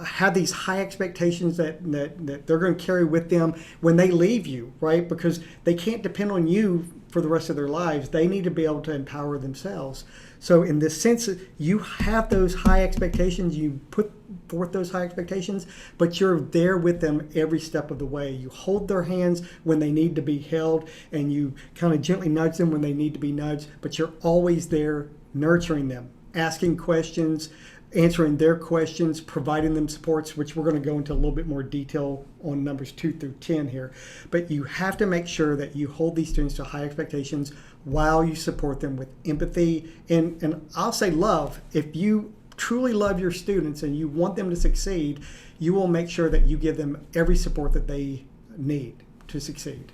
have these high expectations that they're going to carry with them when they leave you, right? Because they can't depend on you for the rest of their lives. They need to be able to empower themselves. So in this sense, you have those high expectations, you put forth those high expectations, but you're there with them every step of the way. You hold their hands when they need to be held, and you kind of gently nudge them when they need to be nudged, but you're always there nurturing them, asking questions, answering their questions, providing them supports, which we're going to go into a little bit more detail on numbers 2 through 10 here. But you have to make sure that you hold these students to high expectations while you support them with empathy and I'll say love. If you truly love your students and you want them to succeed, you will make sure that you give them every support that they need to succeed.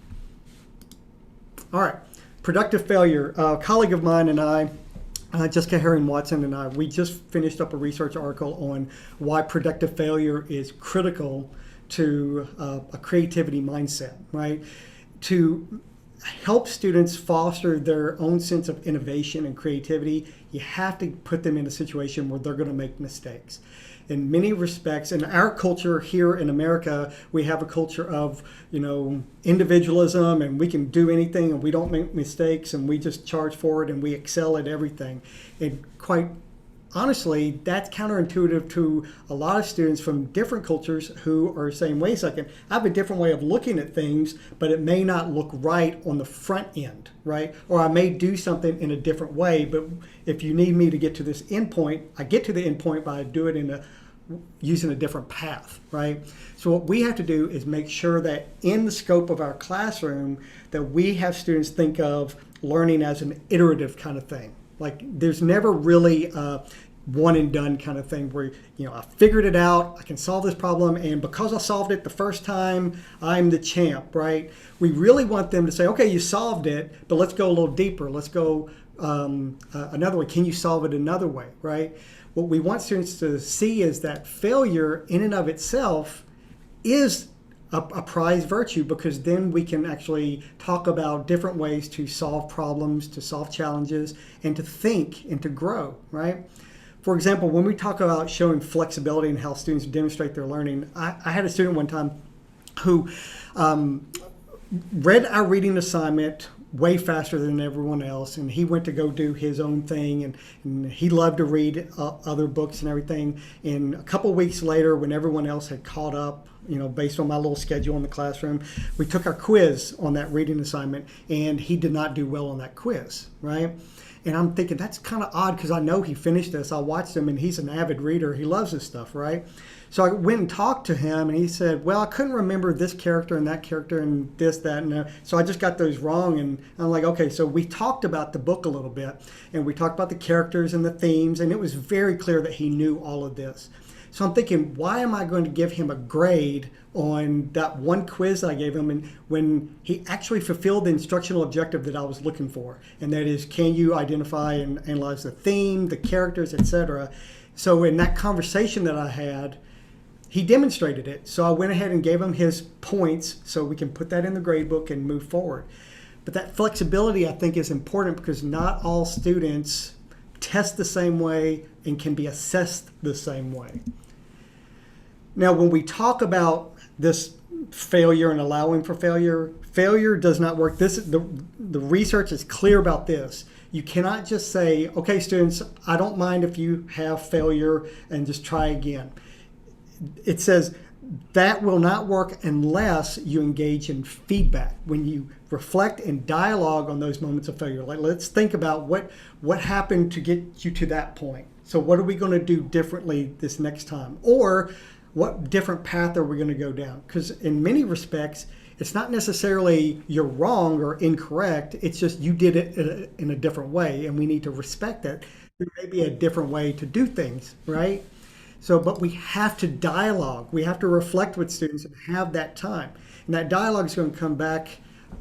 All right, productive failure. A colleague of mine and I, Jessica Herring-Watson and I, we just finished up a research article on why productive failure is critical to a creativity mindset, right? To help students foster their own sense of innovation and creativity, you have to put them in a situation where they're going to make mistakes. In many respects, in our culture here in America, we have a culture of, individualism, and we can do anything and we don't make mistakes and we just charge forward and we excel at everything. And quite honestly, that's counterintuitive to a lot of students from different cultures who are saying, wait a second, I have a different way of looking at things, but it may not look right on the front end, right? Or I may do something in a different way, but if you need me to get to this end point, I get to the end point by doing it using a different path, right? So what we have to do is make sure that in the scope of our classroom that we have students think of learning as an iterative kind of thing. Like there's never really a one and done kind of thing where, I figured it out, I can solve this problem, and because I solved it the first time, I'm the champ, right? We really want them to say, okay, you solved it, but let's go a little deeper. Let's go another way. Can you solve it another way, right? What we want students to see is that failure in and of itself is a prized virtue, because then we can actually talk about different ways to solve problems, to solve challenges, and to think and to grow, right? For example, when we talk about showing flexibility and how students demonstrate their learning, I had a student one time who read our reading assignment way faster than everyone else, and he went to go do his own thing, and he loved to read other books and everything. And a couple weeks later, when everyone else had caught up, based on my little schedule in the classroom, we took our quiz on that reading assignment, and he did not do well on that quiz, right? And I'm thinking, that's kind of odd, because I know he finished this. I watched him, and he's an avid reader. He loves this stuff, right? So I went and talked to him, and he said, well, I couldn't remember this character and that character and this, that, and that. So I just got those wrong. And I'm like, okay, so we talked about the book a little bit, and we talked about the characters and the themes, and it was very clear that he knew all of this. So I'm thinking, why am I going to give him a grade on that one quiz I gave him, and when he actually fulfilled the instructional objective that I was looking for? And that is, can you identify and analyze the theme, the characters, etc.? So in that conversation that I had, he demonstrated it. So I went ahead and gave him his points so we can put that in the grade book and move forward. But that flexibility, I think, is important, because not all students test the same way and can be assessed the same way. Now, when we talk about this failure and allowing for failure, failure does not work. The research is clear about this. You cannot just say, okay, students, I don't mind if you have failure and just try again. It says that will not work unless you engage in feedback. When you reflect and dialogue on those moments of failure, like let's think about what happened to get you to that point. So what are we going to do differently this next time? Or what different path are we going to go down? Because in many respects, it's not necessarily you're wrong or incorrect. It's just you did it in a different way, and we need to respect that. There may be a different way to do things, right? So, but we have to dialogue. We have to reflect with students and have that time. And that dialogue is going to come back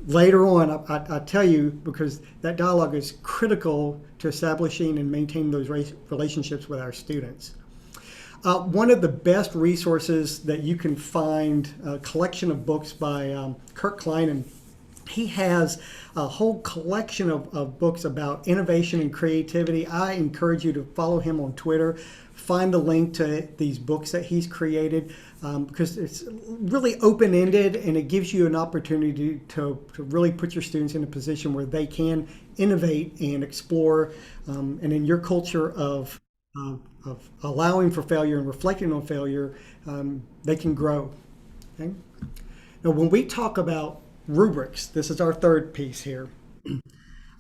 later on, I tell you, because that dialogue is critical to establishing and maintaining those relationships with our students. One of the best resources that you can find, a collection of books by Kurt Klein, and he has a whole collection of books about innovation and creativity. I encourage you to follow him on Twitter. find the link to these books that he's created because it's really open-ended and it gives you an opportunity to really put your students in a position where they can innovate and explore. And in your culture of allowing for failure and reflecting on failure, they can grow. Okay? Now, when we talk about rubrics, this is our third piece here.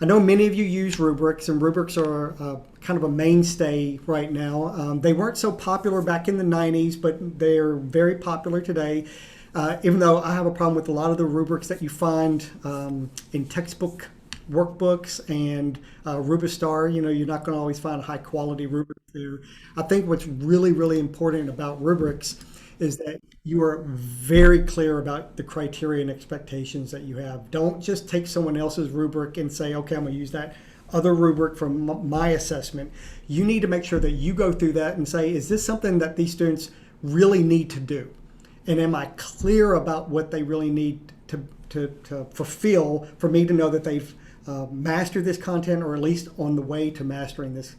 I know many of you use rubrics, and rubrics are kind of a mainstay right now. They weren't so popular back in the 90s, but they're very popular today. Even though I have a problem with a lot of the rubrics that you find in textbook workbooks and Rubistar, you're not going to always find a high quality rubric there. I think what's really, really important about rubrics is that you are very clear about the criteria and expectations that you have. Don't just take someone else's rubric and say, okay, I'm going to use that other rubric from my assessment. You need to make sure that you go through that and say, is this something that these students really need to do? And am I clear about what they really need to fulfill for me to know that they've mastered this content, or at least on the way to mastering this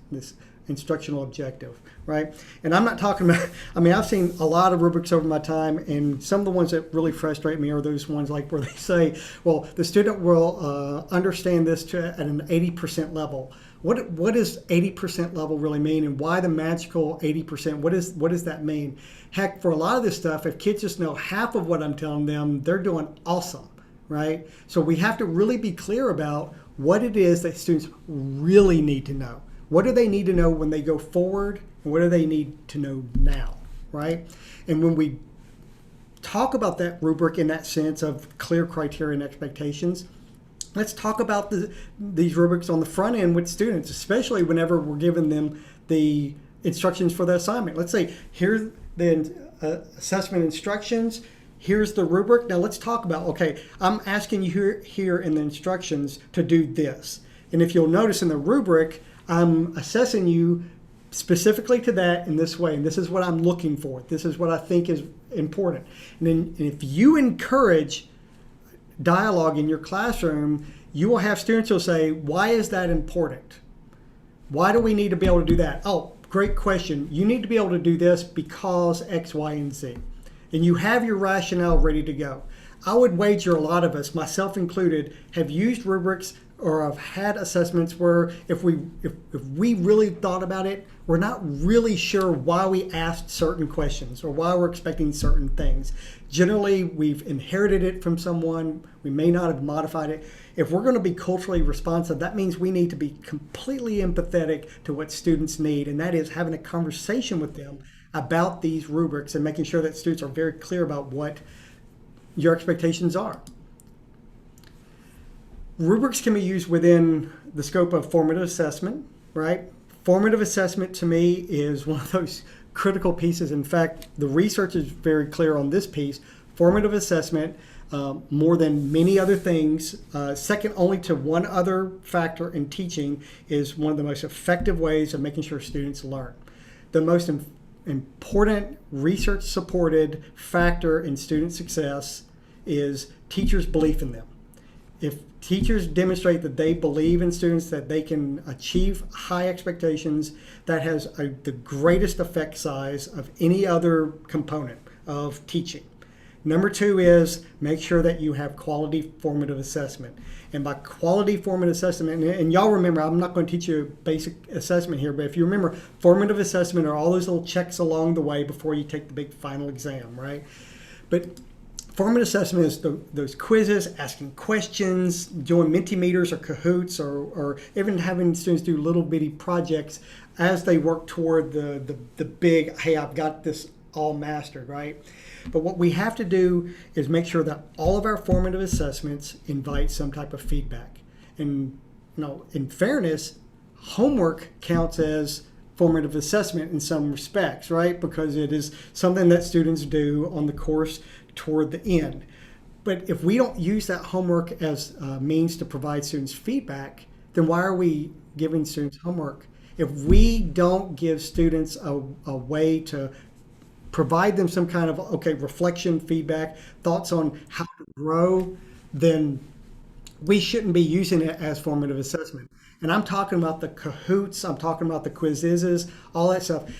instructional objective, right? And I'm not talking about, I've seen a lot of rubrics over my time, and some of the ones that really frustrate me are those ones like where they say, well, the student will understand this at an 80% level. What does 80% level really mean, and why the magical 80%? What does that mean? Heck, for a lot of this stuff, if kids just know half of what I'm telling them, they're doing awesome, right? So we have to really be clear about what it is that students really need to know. What do they need to know when they go forward, and what do they need to know now, right? And when we talk about that rubric in that sense of clear criteria and expectations, let's talk about these rubrics on the front end with students, especially whenever we're giving them the instructions for the assignment. Let's say, here's the assessment instructions, here's the rubric. Now let's talk about, okay, I'm asking you here in the instructions to do this. And if you'll notice in the rubric, I'm assessing you specifically to that in this way, and this is what I'm looking for. This is what I think is important. And then if you encourage dialogue in your classroom, you will have students who will say, why is that important? Why do we need to be able to do that? Oh, great question. You need to be able to do this because X, Y, and Z. And you have your rationale ready to go. I would wager a lot of us, myself included, have used rubrics or have had assessments where if we really thought about it, we're not really sure why we asked certain questions or why we're expecting certain things. Generally, we've inherited it from someone. We may not have modified it. If we're going to be culturally responsive, that means we need to be completely empathetic to what students need, and that is having a conversation with them about these rubrics and making sure that students are very clear about what your expectations are. Rubrics can be used within the scope of formative assessment, right? Formative assessment to me is one of those critical pieces. In fact, the research is very clear on this piece. Formative assessment, more than many other things, second only to one other factor in teaching, is one of the most effective ways of making sure students learn. The most important research-supported factor in student success is teachers' belief in them. If teachers demonstrate that they believe in students, that they can achieve high expectations, that has the greatest effect size of any other component of teaching. Number two is make sure that you have quality formative assessment. And by quality formative assessment, and y'all remember, I'm not going to teach you a basic assessment here, but if you remember, formative assessment are all those little checks along the way before you take the big final exam, right? But formative assessment is those quizzes, asking questions, doing Mentimeters or Kahoots, or even having students do little bitty projects as they work toward the big, hey, I've got this all mastered, right? But what we have to do is make sure that all of our formative assessments invite some type of feedback. And in fairness, homework counts as formative assessment in some respects, right? Because it is something that students do on the course toward the end. But if we don't use that homework as a means to provide students feedback, then why are we giving students homework? If we don't give students a way to provide them some kind of, reflection, feedback, thoughts on how to grow, then we shouldn't be using it as formative assessment. And I'm talking about the Kahoots, I'm talking about the quizzes, all that stuff.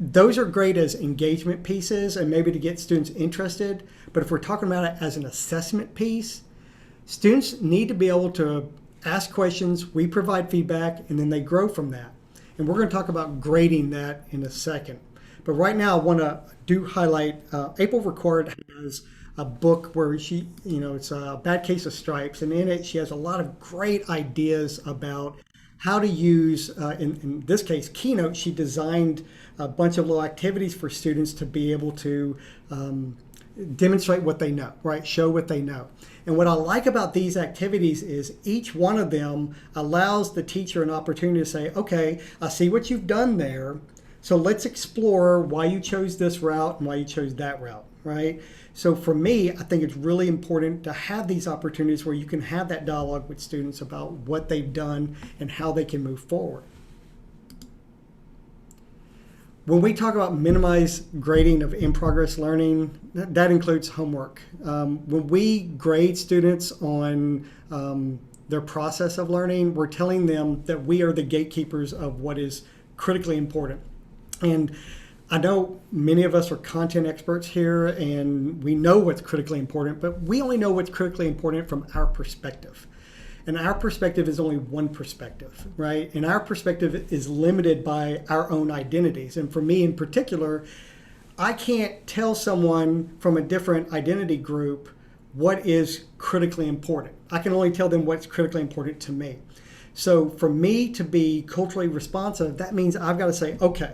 those are great as engagement pieces and maybe to get students interested. But if we're talking about it as an assessment piece, students need to be able to ask questions, we provide feedback, and then they grow from that. And we're going to talk about grading that in a second. But right now, I want to highlight April Ricard has a book where she, it's a Bad Case of Stripes, and in it she has a lot of great ideas about how to use, in this case, Keynote. She designed a bunch of little activities for students to be able to demonstrate what they know, right? Show what they know. And what I like about these activities is each one of them allows the teacher an opportunity to say, okay, I see what you've done there. So let's explore why you chose this route and why you chose that route, right? So for me, I think it's really important to have these opportunities where you can have that dialogue with students about what they've done and how they can move forward. When we talk about minimized grading of in-progress learning, that includes homework. When we grade students on their process of learning, we're telling them that we are the gatekeepers of what is critically important. And I know many of us are content experts here and we know what's critically important, but we only know what's critically important from our perspective. And our perspective is only one perspective, right? And our perspective is limited by our own identities. And for me in particular, I can't tell someone from a different identity group what is critically important. I can only tell them what's critically important to me. So for me to be culturally responsive, that means I've got to say, okay,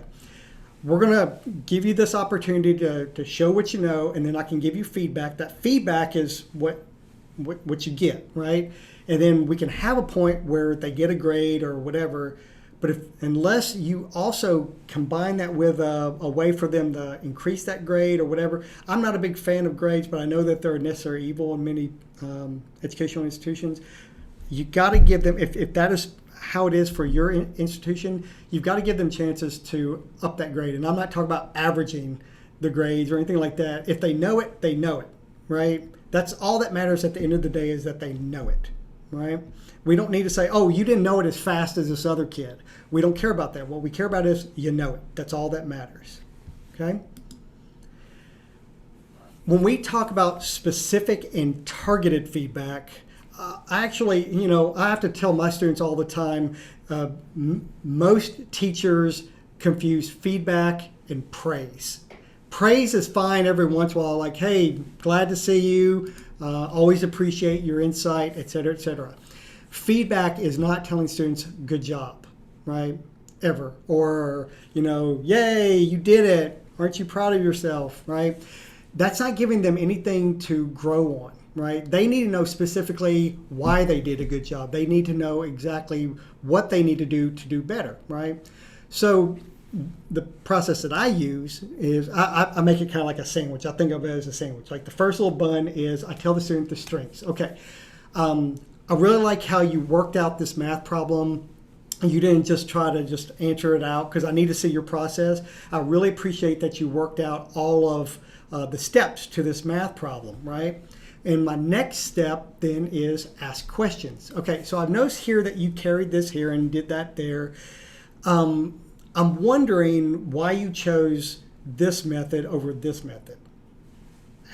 we're going to give you this opportunity to show what you know, and then I can give you feedback. That feedback is what you get, right? And then we can have a point where they get a grade or whatever. But unless you also combine that with a way for them to increase that grade or whatever, I'm not a big fan of grades, but I know that they're a necessary evil in many educational institutions. You got to give them, if that is how it is for your institution, you've got to give them chances to up that grade. And I'm not talking about averaging the grades or anything like that. If they know it, they know it, right? That's all that matters at the end of the day, is that they know it, right? We don't need to say, oh, you didn't know it as fast as this other kid. We don't care about that. What we care about is you know it. That's all that matters, okay? When we talk about specific and targeted feedback, I actually, I have to tell my students all the time, most teachers confuse feedback and praise. Praise is fine every once in a while, like, hey, glad to see you, always appreciate your insight, et cetera, et cetera. Feedback is not telling students, good job, right, ever. Or, yay, you did it, aren't you proud of yourself, right? That's not giving them anything to grow on. Right? They need to know specifically why they did a good job. They need to know exactly what they need to do better, right? So the process that I use is I make it kind of like a sandwich. I think of it as a sandwich. Like the first little bun is I tell the student the strengths. Okay, I really like how you worked out this math problem. You didn't just try to just answer it out because I need to see your process. I really appreciate that you worked out all of the steps to this math problem, right? And my next step then is ask questions. Okay, so I've noticed here that you carried this here and did that there. I'm wondering why you chose this method over this method.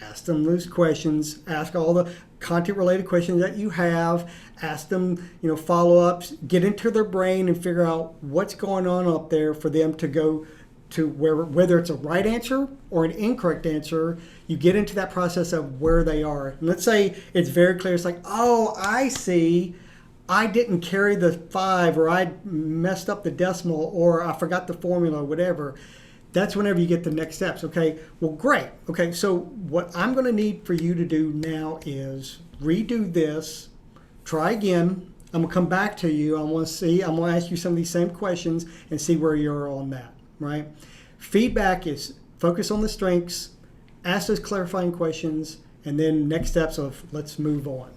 Ask them those questions. Ask all the content-related questions that you have. Ask them, follow-ups. Get into their brain and figure out what's going on up there for them to go to whether it's a right answer or an incorrect answer. You get into that process of where they are. And let's say it's very clear. It's like, oh, I see. I didn't carry the 5, or I messed up the decimal, or I forgot the formula, or whatever. That's whenever you get the next steps. Okay, well, great. Okay, so what I'm going to need for you to do now is redo this, try again. I'm going to come back to you. I'm going to ask you some of these same questions and see where you're on that, right? Feedback is focus on the strengths, ask those clarifying questions, and then next steps of let's move on.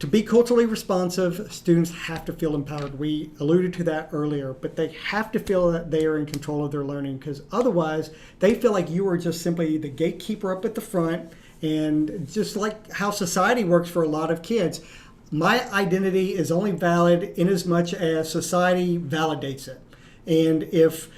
To be culturally responsive, students have to feel empowered. We alluded to that earlier, but they have to feel that they are in control of their learning, because otherwise they feel like you are just simply the gatekeeper up at the front. And just like how society works for a lot of kids, my identity is only valid in as much as society validates it. And if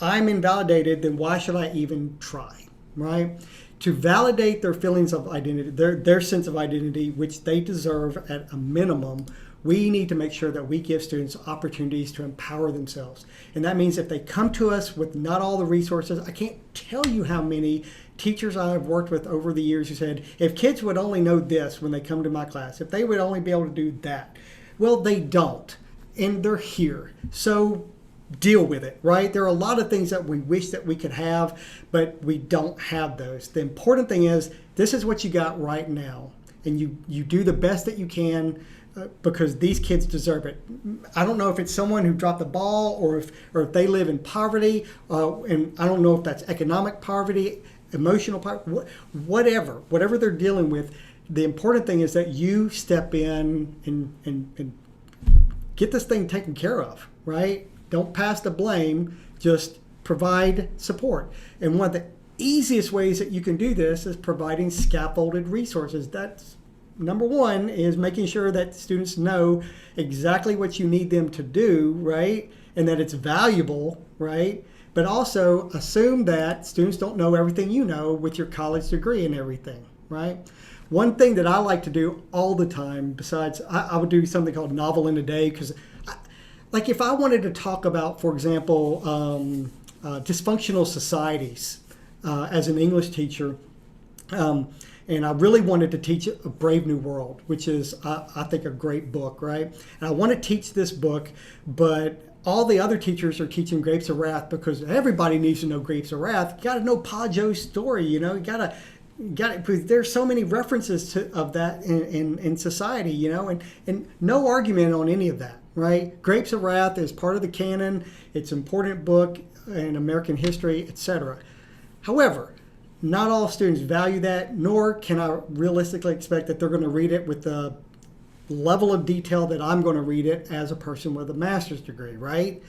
I'm invalidated, then why should I even try, right? To validate their feelings of identity, their sense of identity, which they deserve at a minimum, we need to make sure that we give students opportunities to empower themselves. And that means if they come to us with not all the resources, I can't tell you how many teachers I've worked with over the years who said, if kids would only know this when they come to my class, if they would only be able to do that. Well, they don't, and they're here. So deal with it, right? There are a lot of things that we wish that we could have, but we don't have those. The important thing is, this is what you got right now, and you do the best that you can, because these kids deserve it. I don't know if it's someone who dropped the ball or if they live in poverty, and I don't know if that's economic poverty, emotional poverty, whatever they're dealing with. The important thing is that you step in and get this thing taken care of, right? Don't pass the blame, just provide support. And one of the easiest ways that you can do this is providing scaffolded resources. That's number one, is making sure that students know exactly what you need them to do, right? And that it's valuable, right? But also assume that students don't know everything you know with your college degree and everything, right? One thing that I like to do all the time, besides I would do something called novel in a day, because like if I wanted to talk about, for example, dysfunctional societies as an English teacher, and I really wanted to teach A Brave New World, which is, I think, a great book, right? And I want to teach this book, but all the other teachers are teaching Grapes of Wrath because everybody needs to know Grapes of Wrath. You got to know Pa Joe's story, you know. You got to. Because there's so many references of that in society, you know, and no argument on any of that, right? Grapes of Wrath is part of the canon. It's an important book in American history, etc. However, not all students value that, nor can I realistically expect that they're going to read it with the level of detail that I'm going to read it as a person with a master's degree, right?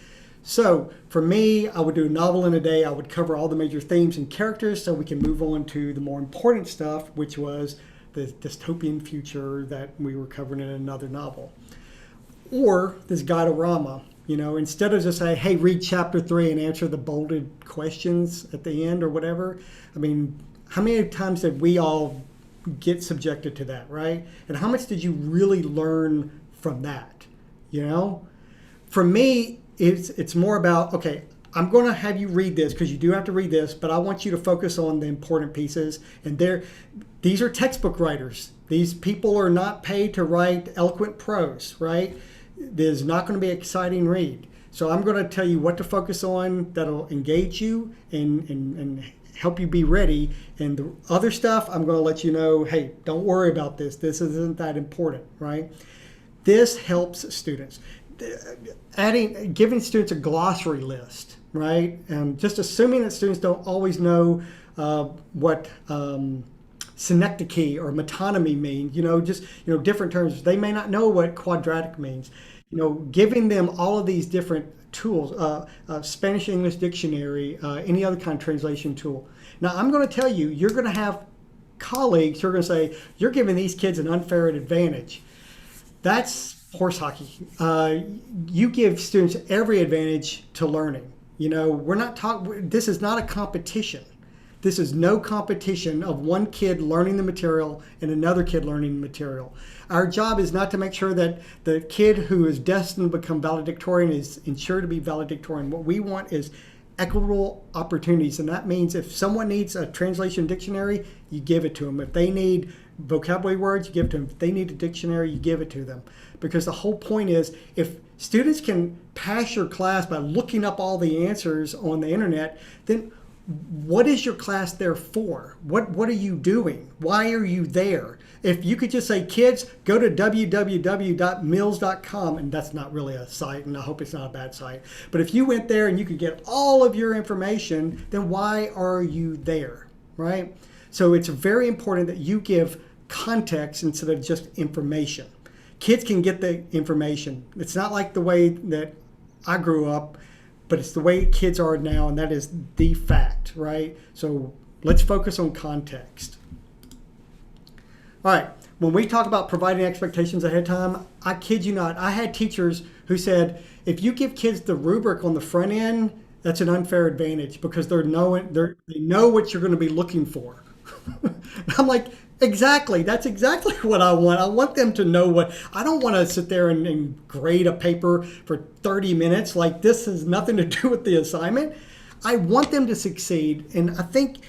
So for me, I would do a novel in a day. I would cover all the major themes and characters so we can move on to the more important stuff, which was the dystopian future that we were covering in another novel. Or this guide-orama, you know, instead of just saying, hey, read chapter 3 and answer the bolded questions at the end or whatever. I mean, how many times did we all get subjected to that, right? And how much did you really learn from that, you know? For me, it's more about, okay, I'm going to have you read this because you do have to read this, but I want you to focus on the important pieces. And these are textbook writers. These people are not paid to write eloquent prose, right? There's not going to be an exciting read. So I'm going to tell you what to focus on that'll engage you and help you be ready. And the other stuff, I'm going to let you know, hey, don't worry about this. This isn't that important, right? This helps students. Giving students a glossary list, right? And just assuming that students don't always know what synecdoche or metonymy means, different terms. They may not know what quadratic means. Giving them all of these different tools, Spanish English dictionary, any other kind of translation tool. Now, I'm going to tell you, you're going to have colleagues who are going to say, you're giving these kids an unfair advantage. That's horse hockey. You give students every advantage to learning. We're not talking, this is not a competition. This is no competition of one kid learning the material and another kid learning the material. Our job is not to make sure that the kid who is destined to become valedictorian is ensured to be valedictorian. What we want is equitable opportunities, and that means if someone needs a translation dictionary, you give it to them. If they need vocabulary words, you give it to them. If they need a dictionary, you give it to them. Because the whole point is, if students can pass your class by looking up all the answers on the internet, then what is your class there for? What are you doing? Why are you there? If you could just say, kids, go to www.mills.com, and that's not really a site, and I hope it's not a bad site, but if you went there and you could get all of your information, then why are you there, right? So it's very important that you give context instead of just information. Kids can get the information. It's not like the way that I grew up, but it's the way kids are now, and that is the fact, right? So let's focus on context. All right, When we talk about providing expectations ahead of time, I kid you not, I had teachers who said, if you give kids the rubric on the front end, that's an unfair advantage because they know what you're going to be looking for. I'm like, exactly. That's exactly what I want. I want them to know what I don't want to sit there and grade a paper for 30 minutes. Like this has nothing to do with the assignment. I want them to succeed. And I think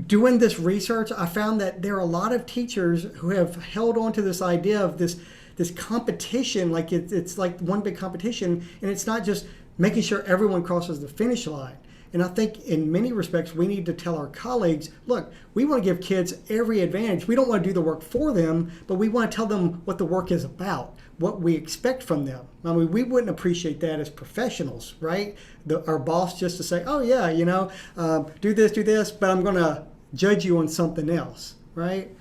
doing this research, I found that there are a lot of teachers who have held on to this idea of this competition, like it's like one big competition, and it's not just making sure everyone crosses the finish line. And I think in many respects, we need to tell our colleagues, look, we want to give kids every advantage. We don't want to do the work for them, but we want to tell them what the work is about, what we expect from them. I mean, we wouldn't appreciate that as professionals, right? Our boss just to say, oh yeah, do this, but I'm going to judge you on something else, right?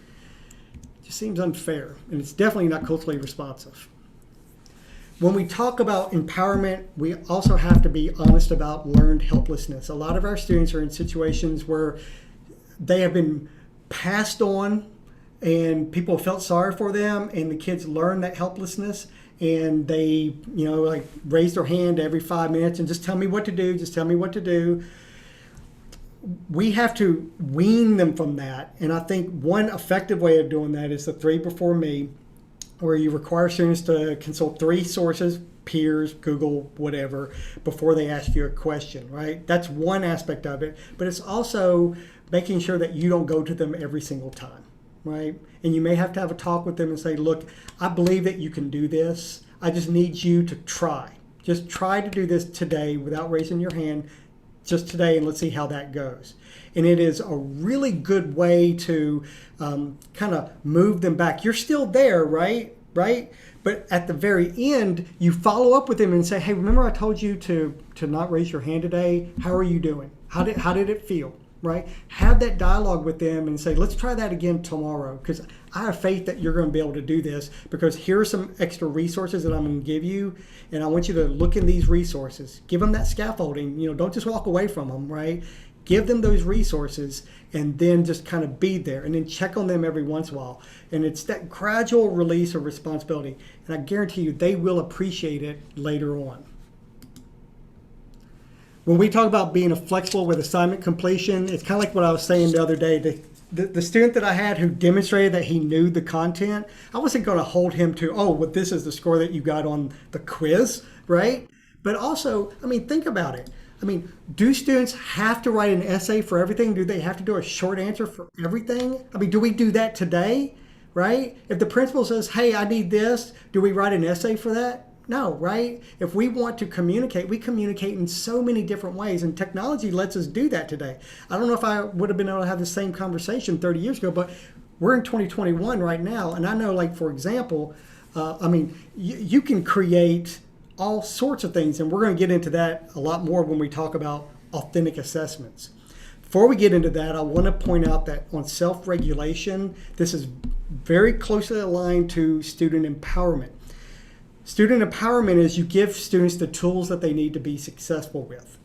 It just seems unfair, and it's definitely not culturally responsive. When we talk about empowerment, we also have to be honest about learned helplessness. A lot of our students are in situations where they have been passed on and people felt sorry for them, and the kids learn that helplessness, and they, like raise their hand every 5 minutes and just tell me what to do, just tell me what to do. We have to wean them from that. And I think one effective way of doing that is the 3 before me, where you require students to consult 3 sources, peers, Google, whatever, before they ask you a question, right? That's one aspect of it, but it's also making sure that you don't go to them every single time, right? And you may have to have a talk with them and say, look, I believe that you can do this. I just need you to try. Just try to do this today without raising your hand, just today, and let's see how that goes. And it is a really good way to kind of move them back. You're still there, right? But at the very end, you follow up with them and say, hey, remember I told you to not raise your hand today? How are you doing? How did it feel? Right? Have that dialogue with them and say, let's try that again tomorrow, because I have faith that you're going to be able to do this, because here are some extra resources that I'm going to give you, and I want you to look in these resources. Give them that scaffolding. Don't just walk away from them, right? Give them those resources and then just kind of be there, and then check on them every once in a while. And it's that gradual release of responsibility. And I guarantee you they will appreciate it later on. When we talk about being flexible with assignment completion, it's kind of like what I was saying the other day. The student that I had who demonstrated that he knew the content, I wasn't going to hold him to, oh, well, this is the score that you got on the quiz, right? But also, think about it. Do students have to write an essay for everything? Do they have to do a short answer for everything? Do we do that today, right? If the principal says, hey, I need this, do we write an essay for that? No, right? If we want to communicate, we communicate in so many different ways, and technology lets us do that today. I don't know if I would have been able to have the same conversation 30 years ago, but we're in 2021 right now, and I know, like, for example, you can create all sorts of things, and we're going to get into that a lot more when we talk about authentic assessments. Before we get into that, I want to point out that on self-regulation, this is very closely aligned to student empowerment. Student empowerment is you give students the tools that they need to be successful with.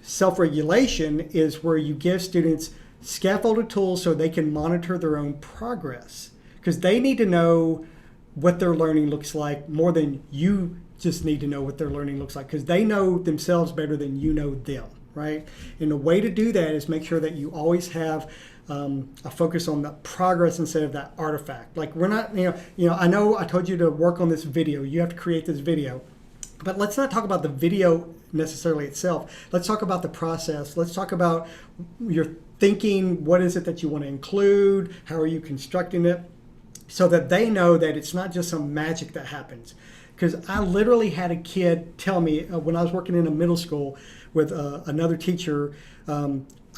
Self-regulation is where you give students scaffolded tools so they can monitor their own progress, because they need to know what their learning looks like more than you just need to know what their learning looks like, because they know themselves better than you know them, right? And the way to do that is make sure that you always have a focus on the progress instead of that artifact. Like, we're not, I know I told you to work on this video. You have to create this video. But let's not talk about the video necessarily itself. Let's talk about the process. Let's talk about your thinking. What is it that you want to include? How are you constructing it? So that they know that it's not just some magic that happens. Because I literally had a kid tell me when I was working in a middle school with another teacher,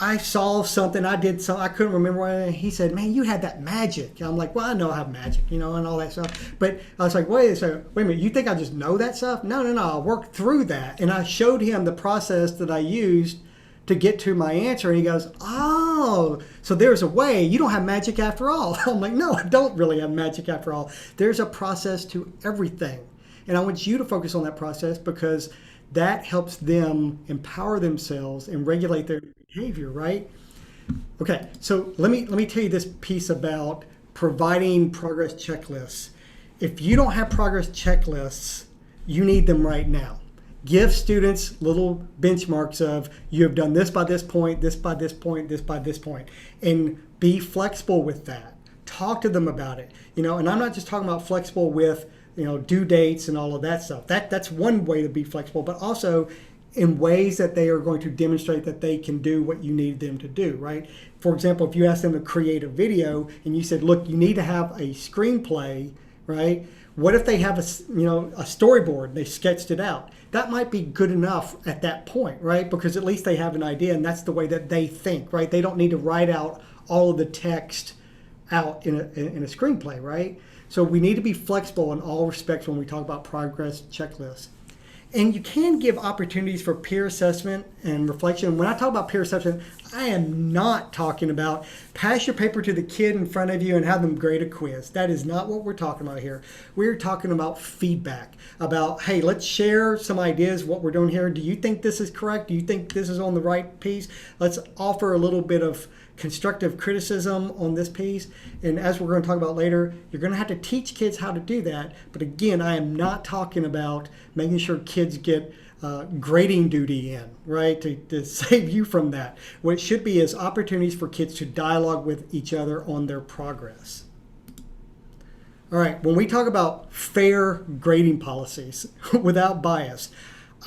I saw something, I did something, I couldn't remember what, he said, man, you had that magic. I'm like, well, I know I have magic, and all that stuff. But I was like, wait a minute, you think I just know that stuff? No, I worked through that. And I showed him the process that I used to get to my answer. And he goes, oh, so there's a way. You don't have magic after all. I'm like, no, I don't really have magic after all. There's a process to everything. And I want you to focus on that process, because that helps them empower themselves and regulate their behavior, right? Okay, so let me tell you this piece about providing progress checklists. If you don't have progress checklists, you need them right now. Give students little benchmarks of you have done this by this point, this by this point, this by this point, and be flexible with that. Talk to them about it. And I'm not just talking about flexible with due dates and all of that stuff. That's one way to be flexible, but also in ways that they are going to demonstrate that they can do what you need them to do, right? For example, if you ask them to create a video and you said, look, you need to have a screenplay, right? What if they have a storyboard, they sketched it out? That might be good enough at that point, right? Because at least they have an idea, and that's the way that they think, right? They don't need to write out all of the text out in a screenplay, right? So we need to be flexible in all respects when we talk about progress checklists. And you can give opportunities for peer assessment and reflection. When I talk about peer assessment, I am not talking about pass your paper to the kid in front of you and have them grade a quiz. That is not what we're talking about here. We're talking about feedback, about, hey, let's share some ideas, what we're doing here. Do you think this is correct? Do you think this is on the right piece? Let's offer a little bit of constructive criticism on this piece. And as we're going to talk about later, you're going to have to teach kids how to do that. But again, I am not talking about making sure kids get grading duty in, right, to save you from that. What it should be is opportunities for kids to dialogue with each other on their progress. All right, when we talk about fair grading policies without bias,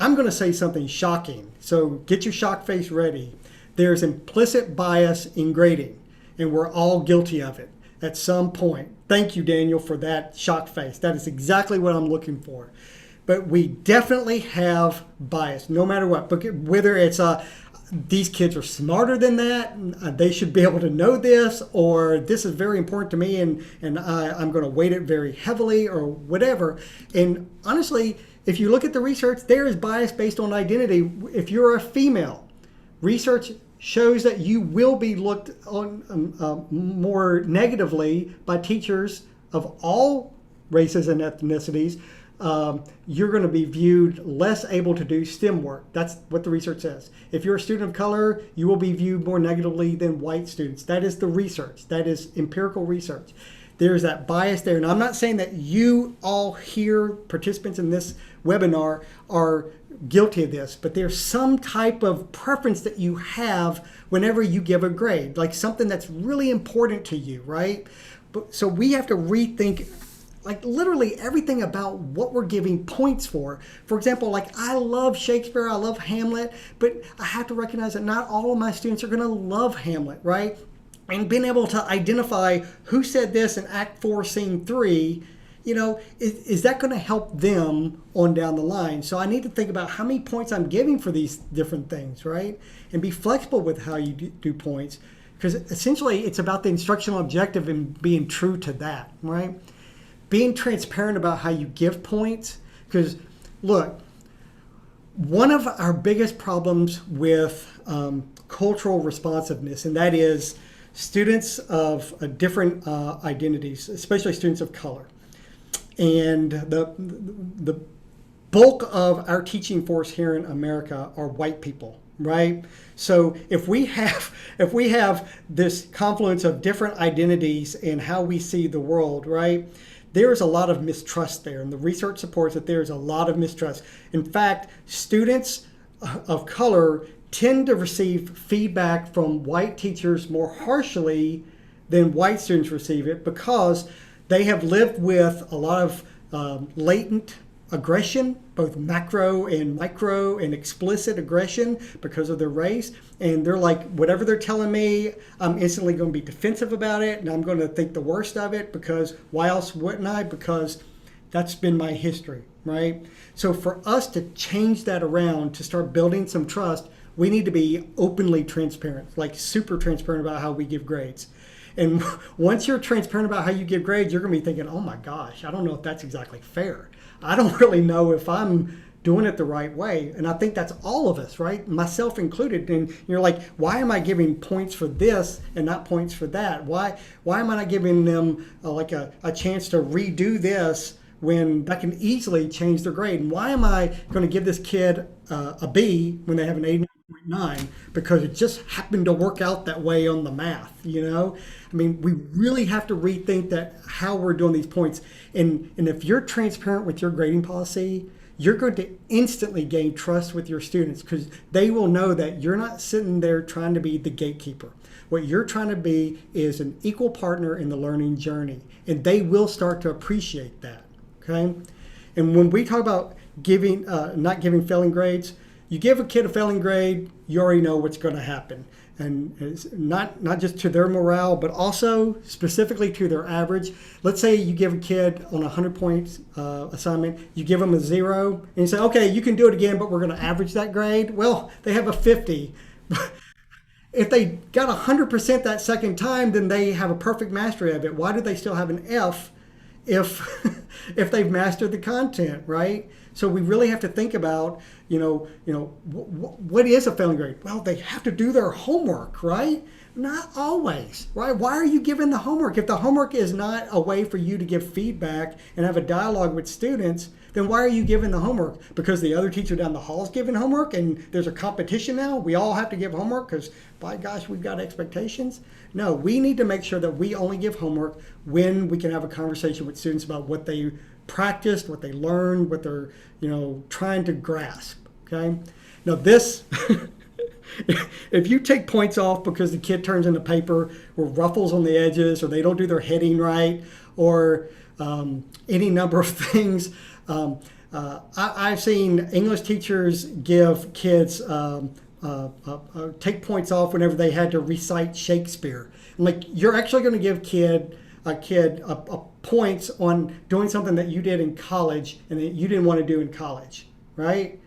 I'm going to say something shocking. So get your shock face ready. There's implicit bias in grading, and we're all guilty of it at some point. Thank you, Daniel, for that shock face. That is exactly what I'm looking for. But we definitely have bias, no matter what. Whether it's these kids are smarter than that, they should be able to know this, or this is very important to me, and I'm going to weight it very heavily, or whatever. And honestly, if you look at the research, there is bias based on identity. If you're a female, research shows that you will be looked on more negatively by teachers of all races and ethnicities. You're going to be viewed less able to do STEM work. That's what the research says. If you're a student of color, you will be viewed more negatively than white students. That is the research. That is empirical research. There's that bias there. And I'm not saying that you all here, participants in this webinar, are guilty of this, but there's some type of preference that you have whenever you give a grade, like something that's really important to you, right? So we have to rethink like literally everything about what we're giving points for. For example, like I love Shakespeare, I love Hamlet, but I have to recognize that not all of my students are going to love Hamlet, right? And being able to identify who said this in Act 4, Scene 3, is that going to help them on down the line? So I need to think about how many points I'm giving for these different things, right? And be flexible with how you do points, because essentially it's about the instructional objective and being true to that, right? Being transparent about how you give points, because look, one of our biggest problems with cultural responsiveness, and that is students of different identities, especially students of color. And the bulk of our teaching force here in America are white people, right? So if we have this confluence of different identities and how we see the world, right, there's a lot of mistrust there, and the research supports that there's a lot of mistrust. In fact, students of color tend to receive feedback from white teachers more harshly than white students receive it, because they have lived with a lot of latent aggression, both macro and micro and explicit aggression because of their race. And they're like, whatever they're telling me, I'm instantly going to be defensive about it, and I'm going to think the worst of it, because why else wouldn't I? Because that's been my history, right? So for us to change that around, to start building some trust, we need to be openly transparent, like super transparent about how we give grades. And once you're transparent about how you give grades, you're going to be thinking, oh my gosh, I don't know if that's exactly fair. I don't really know if I'm doing it the right way. And I think that's all of us, right? Myself included. And you're like, why am I giving points for this and not points for that? Why am I not giving them a chance to redo this when that can easily change their grade? And why am I going to give this kid a B when they have an 89.5? 9 because it just happened to work out that way on the math, you know? I mean, we really have to rethink that how we're doing these points. And if you're transparent with your grading policy, you're going to instantly gain trust with your students because they will know that you're not sitting there trying to be the gatekeeper. What you're trying to be is an equal partner in the learning journey, and they will start to appreciate that, okay? And when we talk about giving, not giving failing grades, you give a kid a failing grade, you already know what's going to happen. And it's not just to their morale, but also specifically to their average. Let's say you give a kid on a 100 points assignment, you give them a 0, and you say, okay, you can do it again, but we're going to average that grade. Well, they have a 50. If they got 100% that second time, then they have a perfect mastery of it. Why do they still have an F if if they've mastered the content, right? So we really have to think about, what is a failing grade? Well, they have to do their homework, right? Not always, right? Why are you giving the homework? If the homework is not a way for you to give feedback and have a dialogue with students, then why are you giving the homework? Because the other teacher down the hall is giving homework and there's a competition now? We all have to give homework because, by gosh, we've got expectations? No, we need to make sure that we only give homework when we can have a conversation with students about what they practiced, what they learned, what they're, trying to grasp, okay? Now this, if you take points off because the kid turns in a paper with ruffles on the edges or they don't do their heading right or any number of things, I've seen English teachers give kids take points off whenever they had to recite Shakespeare. I'm like, you're actually going to give a kid points on doing something that you did in college and that you didn't want to do in college, right?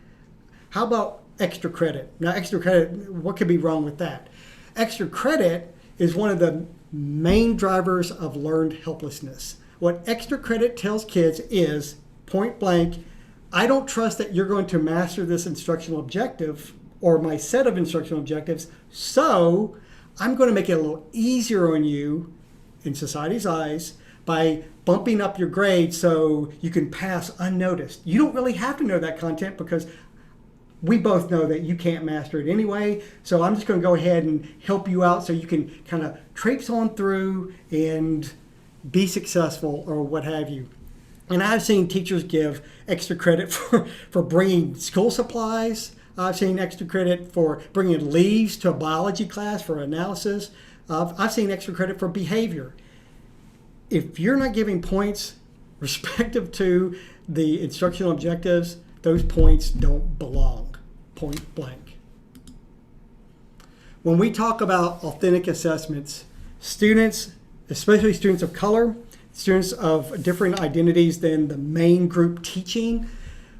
How about extra credit? Now, extra credit, what could be wrong with that? Extra credit is one of the main drivers of learned helplessness. What extra credit tells kids is, point blank, I don't trust that you're going to master this instructional objective or my set of instructional objectives, so I'm going to make it a little easier on you in society's eyes by bumping up your grade so you can pass unnoticed. You don't really have to know that content because we both know that you can't master it anyway. So I'm just going to go ahead and help you out so you can kind of traipse on through and be successful or what have you. And I've seen teachers give extra credit for bringing school supplies. I've seen extra credit for bringing leaves to a biology class for analysis. I've seen extra credit for behavior. If you're not giving points respective to the instructional objectives, those points don't belong, point blank. When we talk about authentic assessments, students, especially students of color, students of different identities than the main group teaching,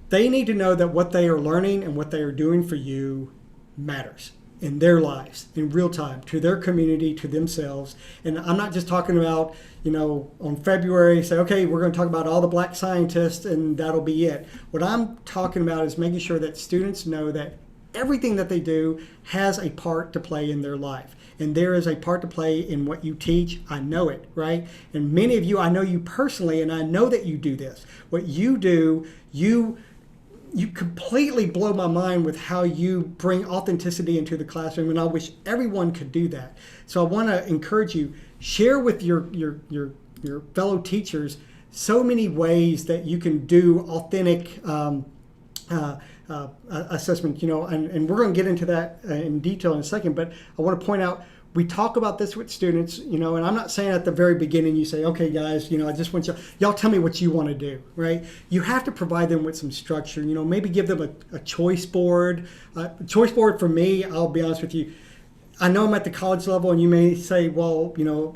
they need to know that what they are learning and what they are doing for you matters in their lives, in real time, to their community, to themselves. And I'm not just talking about, on February, say, okay, we're going to talk about all the black scientists and that'll be it. What I'm talking about is making sure that students know that everything that they do has a part to play in their life. And there is a part to play in what you teach. I know it, right? And many of you, I know you personally, and I know that you do this. What you do, you completely blow my mind with how you bring authenticity into the classroom, and I wish everyone could do that. So I want to encourage you, share with your fellow teachers so many ways that you can do authentic assessment, and we're going to get into that in detail in a second, but I want to point out, we talk about this with students, and I'm not saying at the very beginning you say, okay, guys, I just want y'all tell me what you want to do, right? You have to provide them with some structure, maybe give them a choice board. Choice board for me, I'll be honest with you, I know I'm at the college level and you may say, well,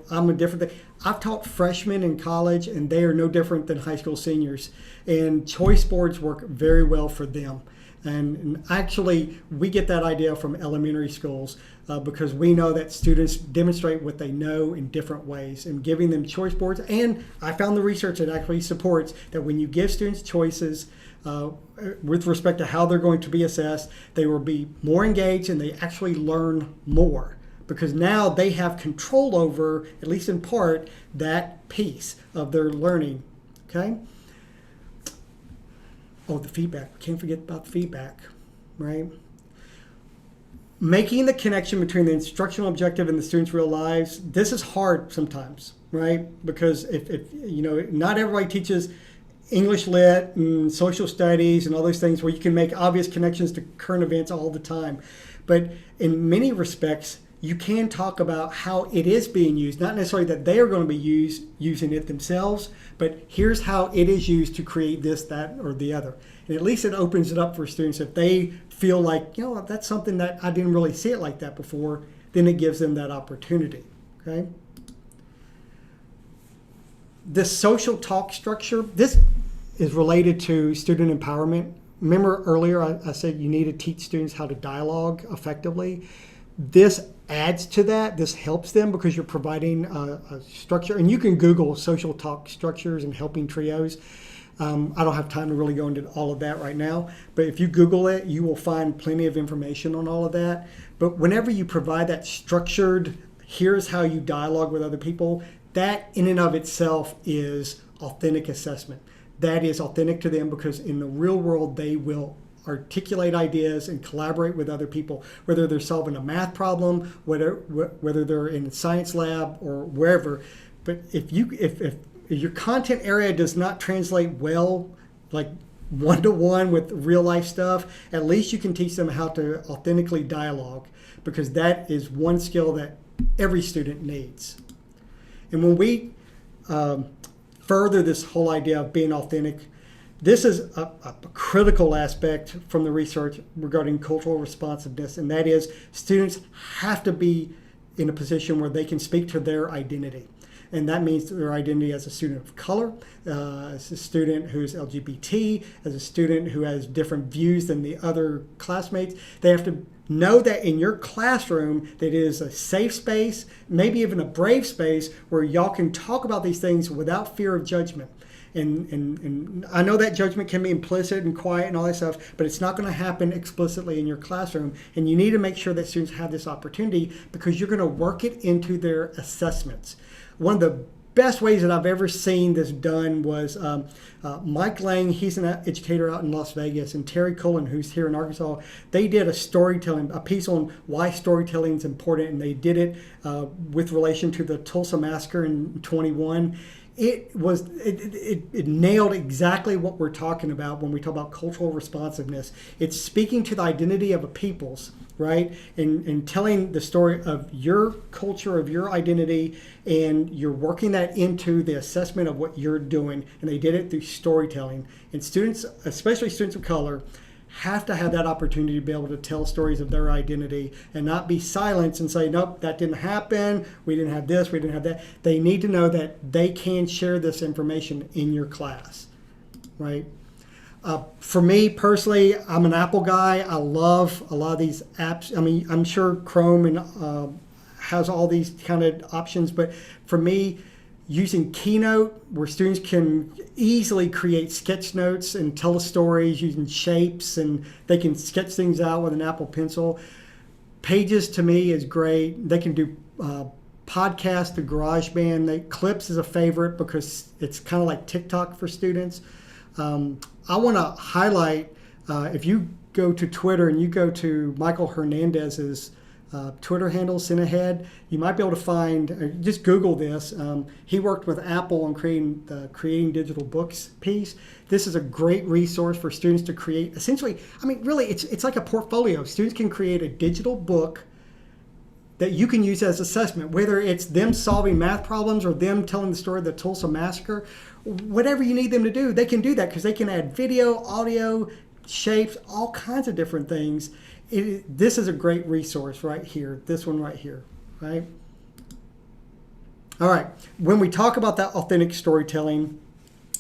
I'm a different thing. I've taught freshmen in college and they are no different than high school seniors. And choice boards work very well for them. And actually, we get that idea from elementary schools because we know that students demonstrate what they know in different ways, and giving them choice boards. And I found the research that actually supports that when you give students choices with respect to how they're going to be assessed, they will be more engaged and they actually learn more because now they have control over, at least in part, that piece of their learning. Okay? Oh, the feedback. Can't forget about the feedback, right? Making the connection between the instructional objective and the students' real lives, this is hard sometimes, right? Because if you know, not everybody teaches English lit and social studies and all those things where you can make obvious connections to current events all the time. But in many respects, you can talk about how it is being used, not necessarily that they are going to be using it themselves, but here's how it is used to create this, that, or the other. And at least it opens it up for students. If they feel like, you know, that's something that I didn't really see it like that before, then it gives them that opportunity, okay? This social talk structure, this is related to student empowerment. Remember earlier I said you need to teach students how to dialogue effectively. This adds to that. This helps them because you're providing a structure. And you can Google social talk structures and helping trios. I don't have time to really go into all of that right now. But if you Google it, you will find plenty of information on all of that. But whenever you provide that structured, here's how you dialogue with other people, that in and of itself is authentic assessment. That is authentic to them because in the real world, they will articulate ideas and collaborate with other people, whether they're solving a math problem, whether they're in a science lab or wherever. But if your content area does not translate well, like one-to-one with real life stuff, at least you can teach them how to authentically dialogue, because that is one skill that every student needs. And when we further this whole idea of being authentic, this is a critical aspect from the research regarding cultural responsiveness, and that is students have to be in a position where they can speak to their identity. And that means their identity as a student of color, as a student who's LGBT, as a student who has different views than the other classmates. They have to know that in your classroom that it is a safe space, maybe even a brave space, where y'all can talk about these things without fear of judgment. And I know that judgment can be implicit and quiet and all that stuff, but it's not going to happen explicitly in your classroom. And you need to make sure that students have this opportunity because you're going to work it into their assessments. One of the best ways that I've ever seen this done was Mike Lang, he's an educator out in Las Vegas, and Terry Cullen, who's here in Arkansas. They did a piece on why storytelling is important, and they did it with relation to the Tulsa Massacre in 21. It nailed exactly what we're talking about when we talk about cultural responsiveness. It's speaking to the identity of a people's, right? And telling the story of your culture, of your identity, and you're working that into the assessment of what you're doing. And they did it through storytelling. And students, especially students of color, have to have that opportunity to be able to tell stories of their identity and not be silenced and say, nope, that didn't happen. We didn't have this, we didn't have that. They need to know that they can share this information in your class, right? For me personally, I'm an Apple guy. I love a lot of these apps. I mean, I'm sure Chrome and has all these kind of options, but for me, using Keynote, where students can easily create sketch notes and tell stories using shapes, and they can sketch things out with an Apple Pencil. Pages to me is great. They can do podcasts through GarageBand. Clips is a favorite because it's kind of like TikTok for students. I want to highlight, if you go to Twitter and you go to Michael Hernandez's Twitter handle, Cinehead, you might be able to find, just Google this. He worked with Apple on creating the Creating Digital Books piece. This is a great resource for students to create. Essentially, I mean, really, it's like a portfolio. Students can create a digital book that you can use as assessment, whether it's them solving math problems or them telling the story of the Tulsa Massacre. Whatever you need them to do, they can do that because they can add video, audio, shapes, all kinds of different things. This is a great resource right here, this one right here, right? All right, when we talk about that authentic storytelling,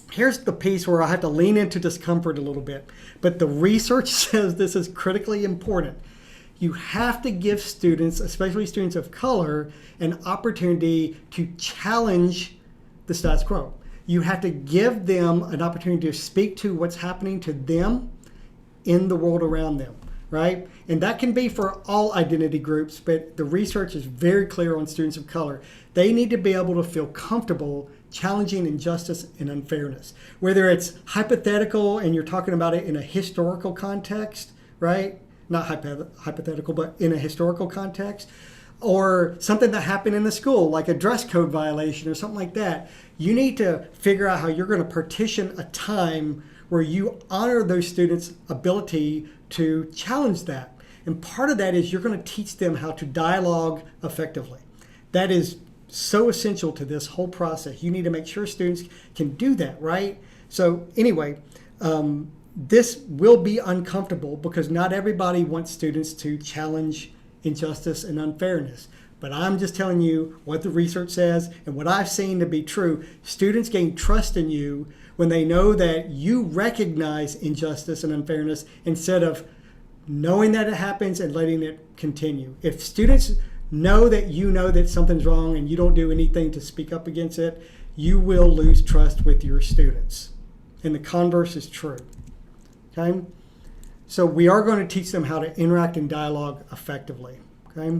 here's the piece where I have to lean into discomfort a little bit, but the research says this is critically important. You have to give students, especially students of color, an opportunity to challenge the status quo. You have to give them an opportunity to speak to what's happening to them in the world around them, right? And that can be for all identity groups, but the research is very clear on students of color. They need to be able to feel comfortable challenging injustice and unfairness. Whether it's hypothetical and you're talking about it in a historical context, right? not hypothetical, but in a historical context, or something that happened in the school, like a dress code violation or something like that. You need to figure out how you're going to partition a time where you honor those students' ability to challenge that. And part of that is you're going to teach them how to dialogue effectively. That is so essential to this whole process. You need to make sure students can do that, right? So anyway, this will be uncomfortable because not everybody wants students to challenge injustice and unfairness. But I'm just telling you what the research says and what I've seen to be true. Students gain trust in you when they know that you recognize injustice and unfairness instead of knowing that it happens and letting it continue. If students know that something's wrong and you don't do anything to speak up against it, you will lose trust with your students. And the converse is true. Okay? So we are going to teach them how to interact and dialogue effectively. Okay?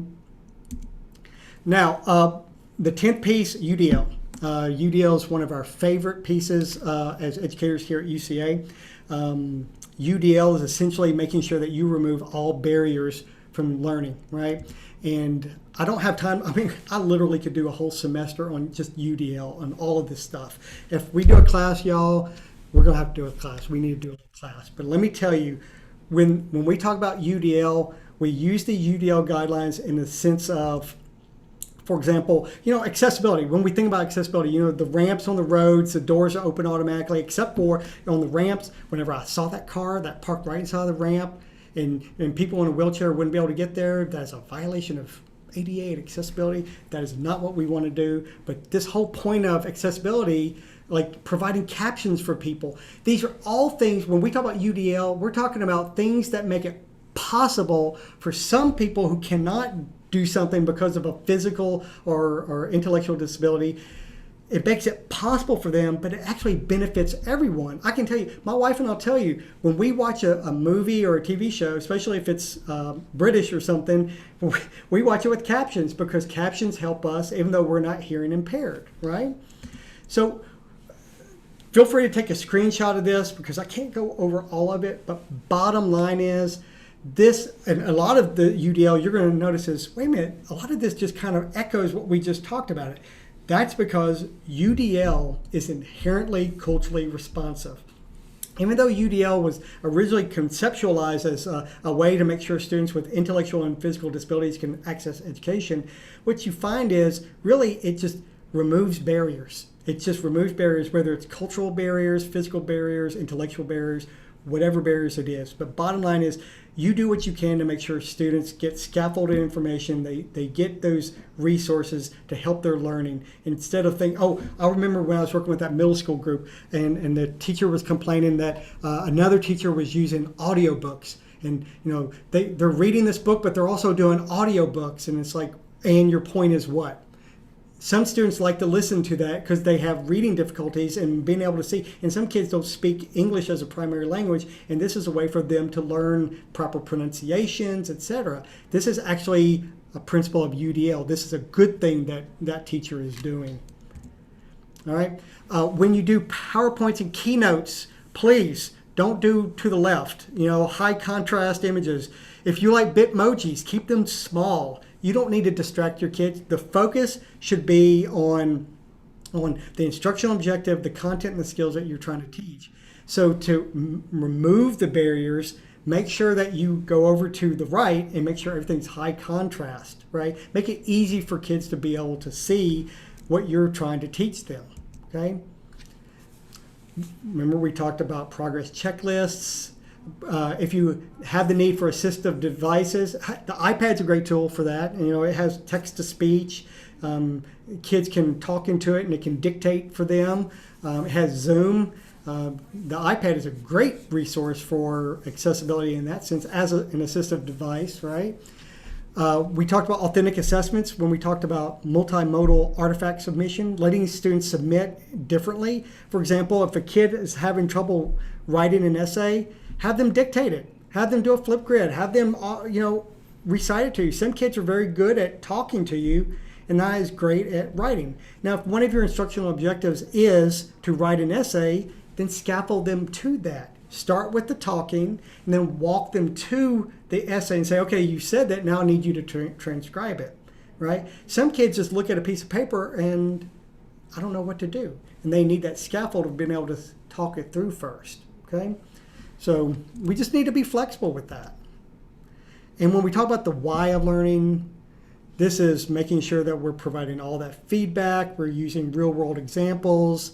Now, the 10th piece, UDL. UDL is one of our favorite pieces as educators here at UCA. UDL is essentially making sure that you remove all barriers from learning, right? And I don't have time. I mean, I literally could do a whole semester on just UDL, on all of this stuff. If we do a class, y'all, we're going to have to do a class. We need to do a class. But let me tell you, when we talk about UDL, we use the UDL guidelines in the sense of, for example, accessibility. When we think about accessibility, the ramps on the roads, the doors are open automatically, except for on the ramps. Whenever I saw that car that parked right inside the ramp, and people in a wheelchair wouldn't be able to get there, that's a violation of ADA and accessibility. That is not what we want to do. But this whole point of accessibility, like providing captions for people, these are all things, when we talk about UDL, we're talking about things that make it possible for some people who cannot do something because of a physical or intellectual disability. It makes it possible for them, but it actually benefits everyone. I can tell you, my wife and I'll tell you, when we watch a movie or a TV show, especially if it's British or something, we watch it with captions because captions help us even though we're not hearing impaired, right? So feel free to take a screenshot of this because I can't go over all of it, but bottom line is, this, and a lot of the UDL you're going to notice is, wait a minute, a lot of this just kind of echoes what we just talked about. That's because UDL is inherently culturally responsive. Even though UDL was originally conceptualized as a way to make sure students with intellectual and physical disabilities can access education, what you find is really it just removes barriers. It just removes barriers, whether it's cultural barriers, physical barriers, intellectual barriers, whatever barriers it is. But bottom line is, you do what you can to make sure students get scaffolded information, they get those resources to help their learning, instead of thinking, I remember when I was working with that middle school group and the teacher was complaining that another teacher was using audiobooks. And they're reading this book, but they're also doing audiobooks. And it's like, and your point is what? Some students like to listen to that because they have reading difficulties and being able to see. And some kids don't speak English as a primary language, and this is a way for them to learn proper pronunciations, etc. This is actually a principle of UDL. This is a good thing that that teacher is doing. All right. When you do PowerPoints and keynotes, please don't do to the left. High contrast images. If you like Bitmojis, keep them small. You don't need to distract your kids. The focus should be on the instructional objective, the content and the skills that you're trying to teach. So to remove the barriers, make sure that you go over to the right and make sure everything's high contrast, right? Make it easy for kids to be able to see what you're trying to teach them, okay? Remember we talked about progress checklists. If you have the need for assistive devices, the iPad's a great tool for that. It has text-to-speech. Kids can talk into it and it can dictate for them. It has Zoom. The iPad is a great resource for accessibility in that sense as an assistive device, right? We talked about authentic assessments when we talked about multimodal artifact submission, letting students submit differently. For example, if a kid is having trouble writing an essay, have them dictate it. Have them do a flip grid. Have them, recite it to you. Some kids are very good at talking to you and not as great at writing. Now, if one of your instructional objectives is to write an essay, then scaffold them to that. start with the talking, and then walk them to the essay and say, okay, you said that, now I need you to transcribe it, right? Some kids just look at a piece of paper and I don't know what to do. And they need that scaffold of being able to talk it through first, okay? So we just need to be flexible with that. And when we talk about the why of learning, this is making sure that we're providing all that feedback, we're using real world examples,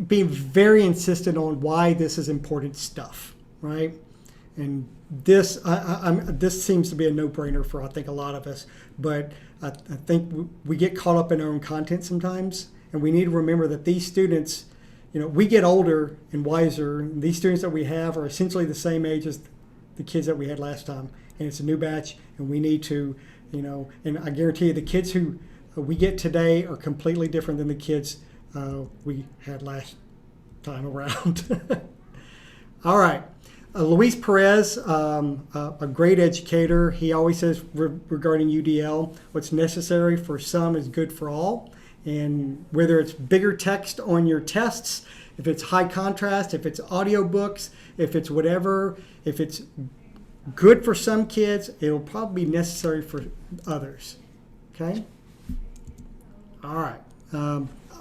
being very insistent on why this is important stuff, right? And this this seems to be a no-brainer for, I think, a lot of us, but I think we get caught up in our own content sometimes, and we need to remember that these students, we get older and wiser, and these students that we have are essentially the same age as the kids that we had last time, and it's a new batch, and we need to, and I guarantee you the kids who we get today are completely different than the kids we had last time around. All right. Luis Perez, a great educator, he always says regarding UDL, what's necessary for some is good for all. And whether it's bigger text on your tests, if it's high contrast, if it's audiobooks, if it's whatever, if it's good for some kids, it'll probably be necessary for others. Okay? All right.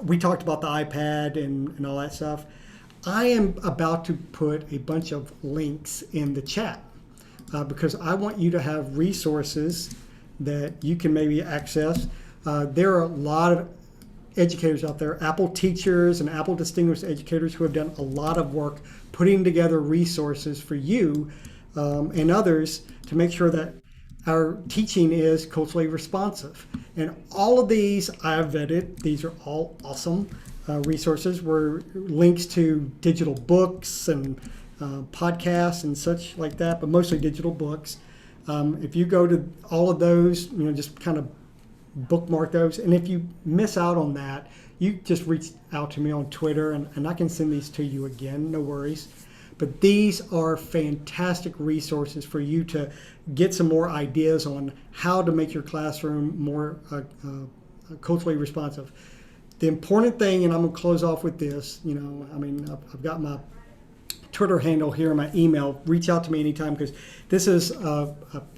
We talked about the iPad and all that stuff. I am about to put a bunch of links in the chat because I want you to have resources that you can maybe access. There are a lot of educators out there, Apple teachers and Apple Distinguished Educators, who have done a lot of work putting together resources for you and others to make sure that our teaching is culturally responsive. And all of these I've vetted. These are all awesome resources, were links to digital books and podcasts and such like that, but mostly digital books. If you go to all of those, just kind of bookmark those. And if you miss out on that, you just reach out to me on Twitter and I can send these to you again, no worries. But these are fantastic resources for you to get some more ideas on how to make your classroom more culturally responsive. The important thing, and I'm going to close off with this, I've got my Twitter handle here in my email. Reach out to me anytime because this is a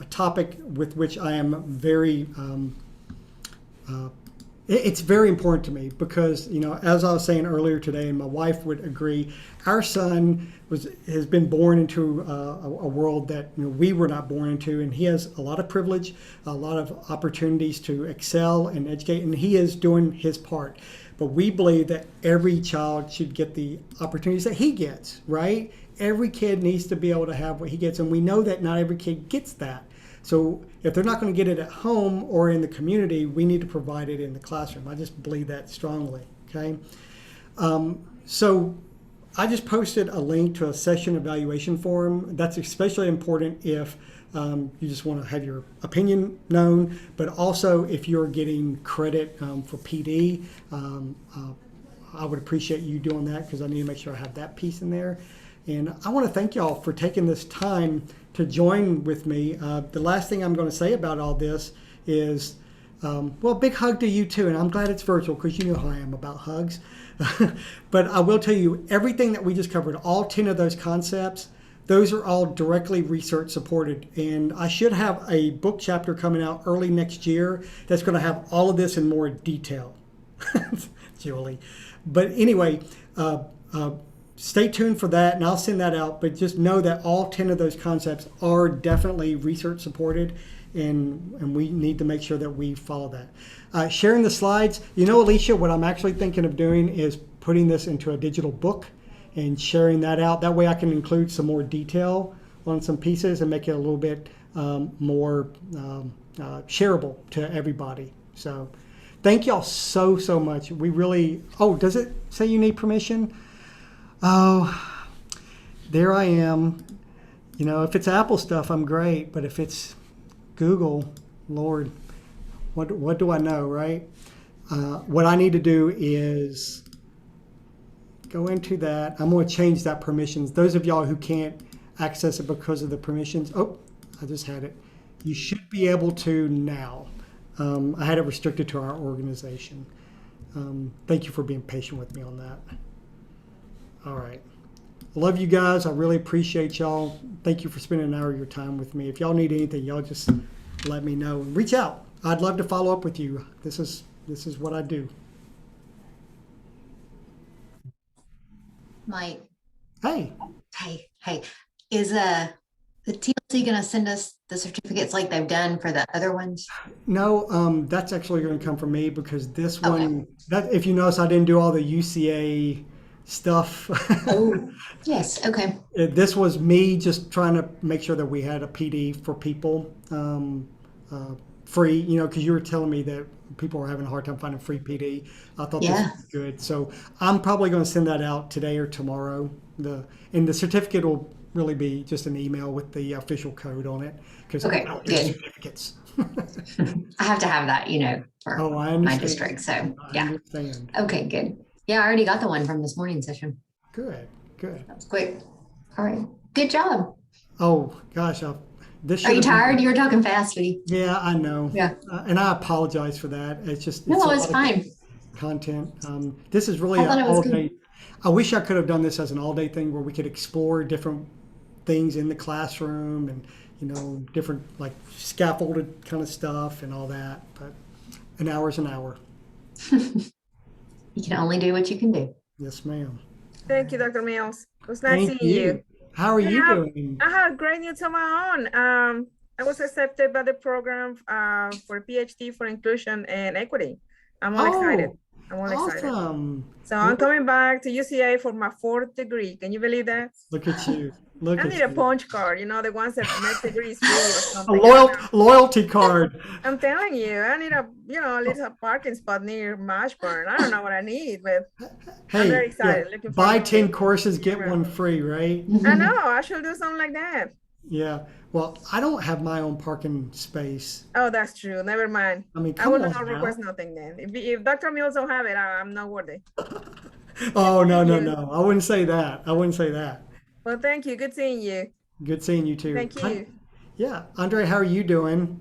topic with which I am very, it's very important to me because, as I was saying earlier today, and my wife would agree, our son has been born into a world that we were not born into, and he has a lot of privilege, a lot of opportunities to excel and educate, and he is doing his part. But we believe that every child should get the opportunities that he gets, right? Every kid needs to be able to have what he gets, and we know that not every kid gets that. So if they're not going to get it at home or in the community, we need to provide it in the classroom. I just believe that strongly, okay? So I just posted a link to a session evaluation form. That's especially important if you just want to have your opinion known, but also if you're getting credit for PD, I would appreciate you doing that because I need to make sure I have that piece in there. And I want to thank y'all for taking this time to join with me. The last thing I'm going to say about all this is, big hug to you too. And I'm glad it's virtual because you know how I am about hugs. But I will tell you, everything that we just covered, all 10 of those concepts, those are all directly research supported. And I should have a book chapter coming out early next year that's going to have all of this in more detail. Julie. But anyway, stay tuned for that, and I'll send that out. But just know that all 10 of those concepts are definitely research supported, and we need to make sure that we follow that. Sharing the slides, Alicia, what I'm actually thinking of doing is putting this into a digital book and sharing that out. That way I can include some more detail on some pieces and make it a little bit more shareable to everybody. So thank y'all so much. We really, does it say you need permission? Oh, there I am. If it's Apple stuff, I'm great. But if it's Google, Lord, what do I know, right? What I need to do is go into that. I'm going to change that permissions. Those of y'all who can't access it because of the permissions, I just had it. You should be able to now. I had it restricted to our organization. Thank you for being patient with me on that. All right. I love you guys. I really appreciate y'all. Thank you for spending an hour of your time with me. If y'all need anything, y'all just let me know and reach out. I'd love to follow up with you. This is what I do. Mike, Hey, hey, is the TLC gonna send us the certificates like they've done for the other ones? no, that's actually going to come from me because this Okay. one, that if you notice, I didn't do all the UCA stuff. Oh, yes. Okay. This was me just trying to make sure that we had a PD for people free, because you were telling me that people were having a hard time finding free PD. I thought this Yeah. was good. So I'm probably going to send that out today or tomorrow. And the certificate will really be just an email with the official code on it because I Okay. don't do Good. certificates. I have to have that, for Oh, I my understand. district. So I yeah. understand. Okay. Good. Yeah, I already got the one from this morning session. Good, good. That was quick. All right. Good job. Oh gosh, this Are should you have been. tired? You were talking fast, sweetie. Yeah, I know, Yeah. and I apologize for that. It's a No, it's lot of fine. content. This is really I an thought it was all good. day. I wish I could have done this as an all day thing where we could explore different things in the classroom and different like scaffolded kind of stuff and all that. But an hour is an hour. You can only do what you can do. Yes, ma'am. Thank you, Dr. Mills. It was nice Thank seeing you. you. How are I you have doing? I have great news on my own. I was accepted by the program for PhD for inclusion and equity. I'm all excited. Oh, I'm all excited. awesome. So I'm Well, coming back to UCA for my fourth degree. Can you believe that? look at you. Look I at need a you. punch card, the ones that make degrees free or A something. I don't know. loyalty card. I'm telling you, I need a little parking spot near Mashburn. I don't know what I need, but I'm Hey, very yeah, excited. Looking buy forward 10 to courses, being get one around. free, right? I know, I should do something like that. Yeah. Well, I don't have my own parking space. Oh, that's true. Never mind. I mean, I come will on not request now. nothing then. If Dr. Mills don't have it, I'm not worthy. Good Oh, no, seeing no, you. no. I wouldn't say that. I wouldn't say that. Well, thank you. Good seeing you. Good seeing you too. Thank you. Yeah. Andre, how are you doing?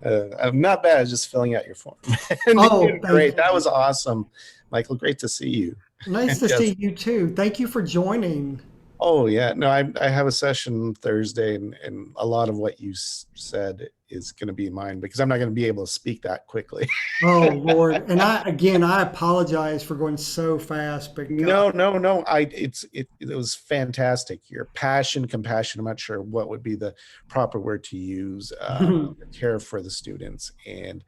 I'm not bad, just filling out your form. And you're Oh, doing thank great. That you. was awesome, Michael. Great to see you. Nice to Yes. see you too. Thank you for joining. Oh yeah. No, I have a session Thursday, and a lot of what you said is going to be mine because I'm not going to be able to speak that quickly. Oh, Lord. And I apologize for going so fast, but God. No, no, no. It was fantastic. Your passion, compassion. I'm not sure what would be the proper word to use. Care for the students, and